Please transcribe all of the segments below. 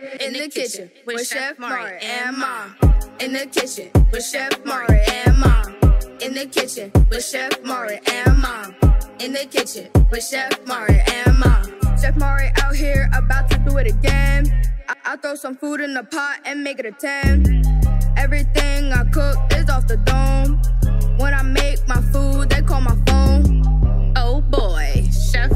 In the kitchen with Chef Mauri and Mom. In the kitchen with Chef Mauri and Mom. In the kitchen with Chef Mauri and Mom. In the kitchen with Chef Mauri and Mom. Chef Mauri out here about to do it again. I'll throw some food in the pot and make it a 10. Everything I cook is off the dome. When I make my food, they call my phone. Oh boy, Chef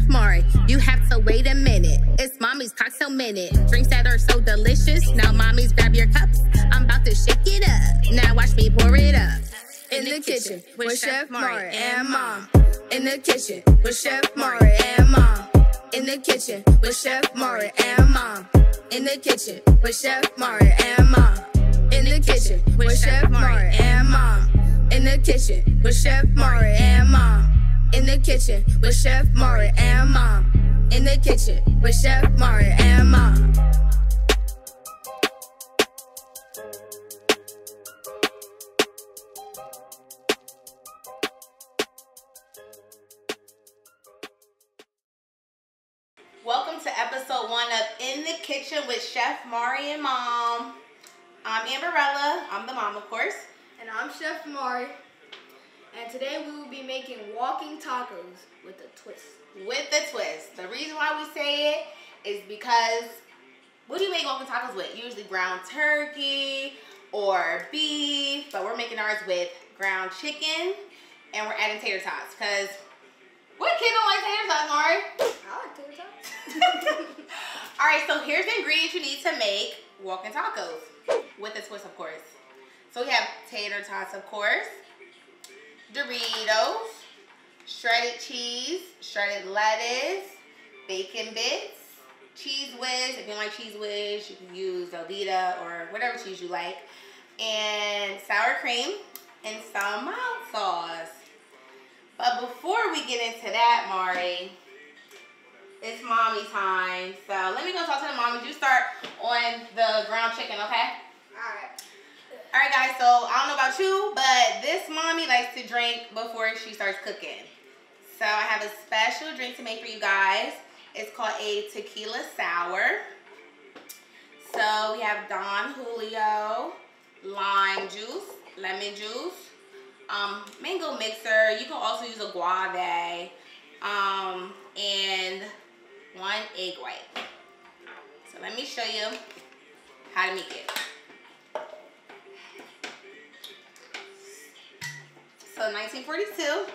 Mauri, you have to wait a minute. It's Mommy's cocktail minute. Drinks that are so delicious. Now mommies, grab your cups. I'm about to shake it up. Now watch me pour it up. In the kitchen with Chef Mauri and Mom. In the kitchen with Chef Mauri and Mom. In the kitchen with Chef Mauri and Mom. In the kitchen with Chef Mauri and Mom. In the kitchen with Chef Mauri and Mom. In the kitchen with Chef Mauri and Mom. In the kitchen with Chef Mauri and Mom. In the kitchen with Chef Mauri and Mom. Welcome to episode 1 of In the Kitchen with Chef Mauri and Mom. I'm Amberella. I'm the mom, of course. And I'm Chef Mauri. And today we will be making walking tacos with a twist. With the twist. The reason why we say it is because what do you make walking tacos with? Usually ground turkey or beef, but we're making ours with ground chicken and we're adding tater tots because what kid don't like tater tots, Mauri? I like tater tots. All right, so here's the ingredients you need to make walking tacos with a twist, of course. So we have tater tots, of course, Doritos, shredded cheese, shredded lettuce, bacon bits, cheese whiz. If you don't like cheese whiz, you can use Velveeta or whatever cheese you like, and sour cream and some mild sauce. But before we get into that, Mauri, it's mommy time. So let me go talk to the mommies. You start on the ground chicken, okay? All right, guys. So I don't know about you, but this mommy likes to drink before she starts cooking. So I have a special drink to make for you guys. It's called a tequila sour. So we have Don Julio, lime juice, lemon juice, mango mixer. You can also use a guave, and 1 egg white. So let me show you how to make it. So 1942.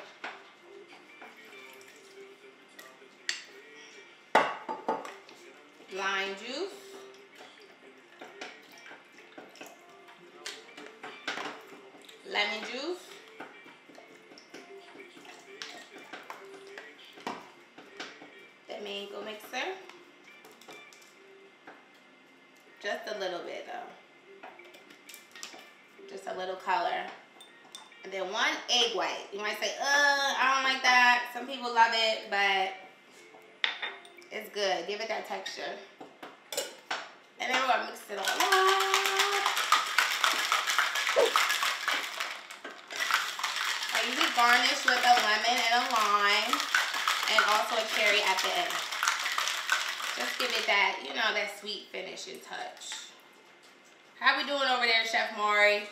Lime juice. Lemon juice. The mango mixer. Just a little bit though. Just a little color. And then 1 egg white. You might say, I don't like that. Some people love it, but it's good. Give it that texture. And then we're gonna mix it all up. I usually garnish with a lemon and a lime, and also a cherry at the end. Just give it that, you know, that sweet finishing touch. How we doing over there, Chef Mauri?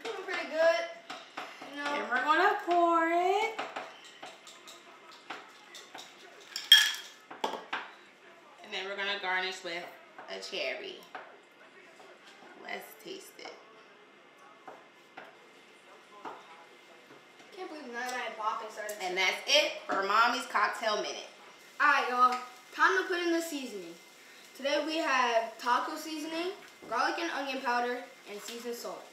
Doing pretty good. You know. And we're gonna pour it. And then we're gonna garnish with a cherry. Let's taste it. Can't believe none of that popping started. And that's it for Mommy's Cocktail Minute. Alright, y'all. Time to put in the seasoning. Today we have taco seasoning, garlic and onion powder, and seasoned salt.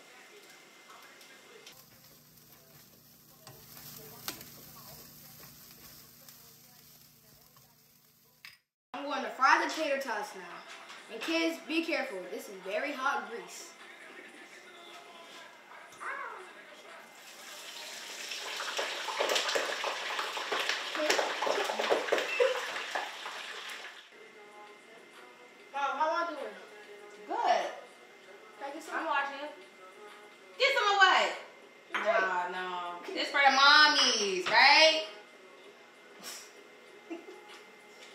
I'm going to fry the tater tots now. And kids, be careful. This is very hot grease. Mom, how am I doing? Good. Can I get some? I'm watching. Get some of what? No. This for the mommies, right?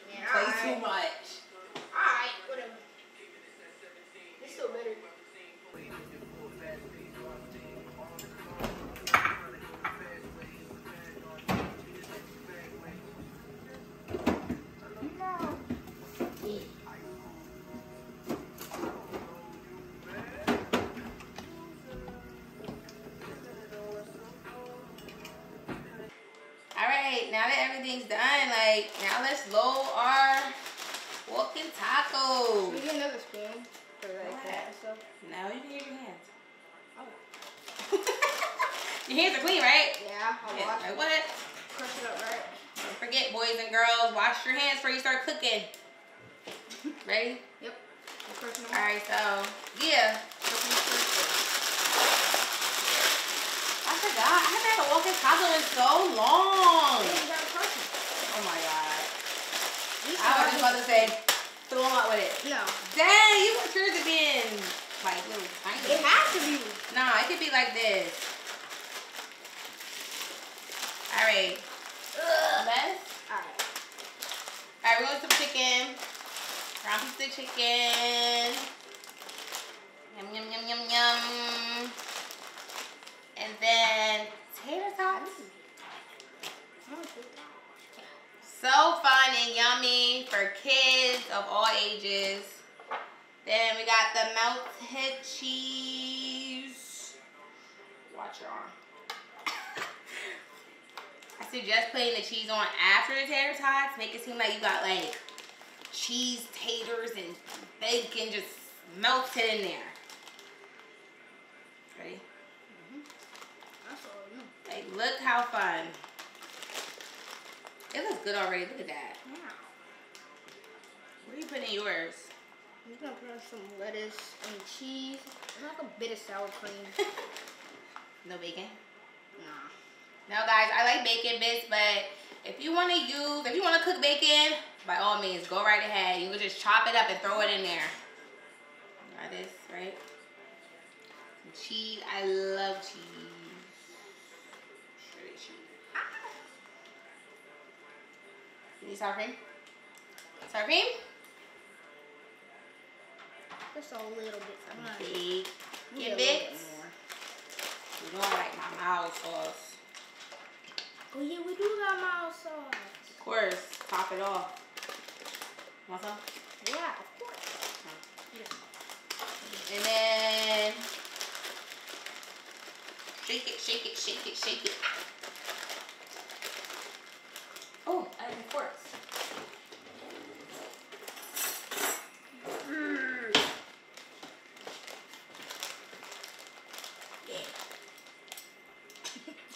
Yeah, Play too much. Alright, whatever. now that everything's done, like, now let's load our walking tacos. Should we get another spoon for like that and stuff? No, you can use your hands. Oh. Your hands are clean, right? Yeah, I'll wash Like it. what? Crush it up, right? Don't forget, boys and girls, wash your hands before you start cooking. Ready? Yep. Alright, so, yeah. I forgot. I haven't had a walking taco in so long. Oh my god. I was just about to say, throw them out with it. No. Dang, you want yours to be in, like, little tiny. It has to be. Nah, it could be like this. Alright. Alright, we're going to some chicken. Ground piece of chicken. Yum, yum, yum, yum, yum. And then tater tots. So fun and yummy for kids of all ages. Then we got the melted cheese. Watch your arm. I suggest putting the cheese on after the tater tots. Make it seem like you got like cheese, taters, and bacon just melted in there. Ready? Like, look how fun. It looks good already. Look at that. Yeah. Where are you putting yours? I'm gonna put on some lettuce and cheese. And like a bit of sour cream. No bacon? Nah. No, guys, I like bacon bits, but if you want to cook bacon, by all means, go right ahead. You can just chop it up and throw it in there. Like this, right? Some cheese. I love cheese. Shredded cheese. You need sour cream? Sour cream? Just a little bit. Bacon bits. You don't like my mild sauce. Oh yeah, we do got mild sauce. Of course, top it off. Want some? Yeah, of course. And then shake it, shake it, shake it, shake it. Oh, I have forks. Yeah.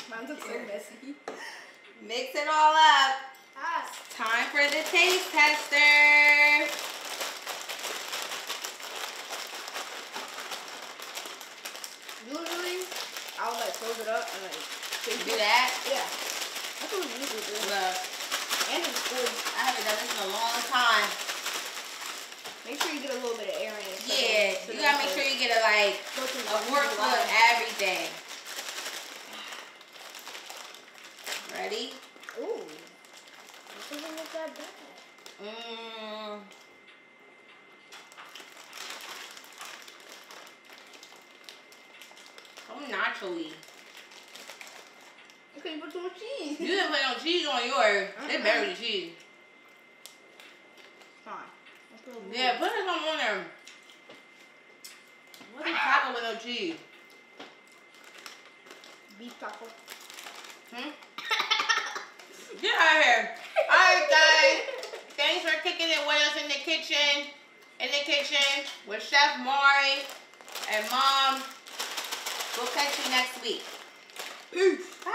Mine looks so messy. Mix it all up. Ah. Time for the taste tester. Usually, I would like close it up and like Do that? Yeah. That's what we usually do. Look, And it's good. I haven't done this in a long time. Make sure you get a little bit of air in it. Yeah, you gotta make sure you get a forkful of everything. Ready? Ooh. This doesn't look that bad. Mmm. So naturally. Okay, you put too much cheese. You didn't put no cheese on yours. They buried the cheese. Fine. Yeah, put some on there. What's a taco with no cheese? Beef taco. Hmm? Get out of here. Alright, guys. Thanks for kicking it with us in the kitchen. With Chef Mauri and Mom. We'll catch you next week. Peace. Bye.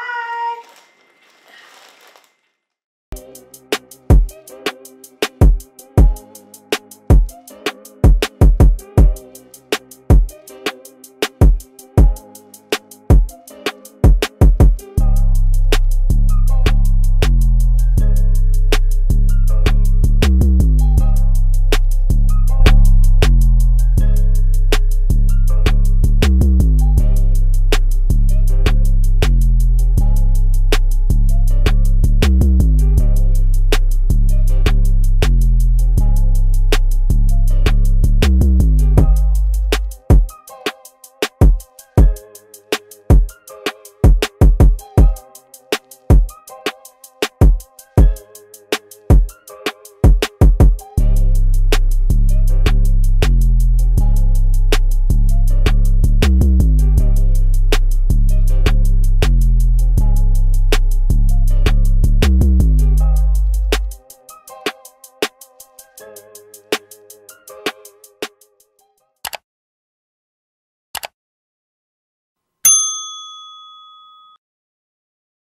Bye.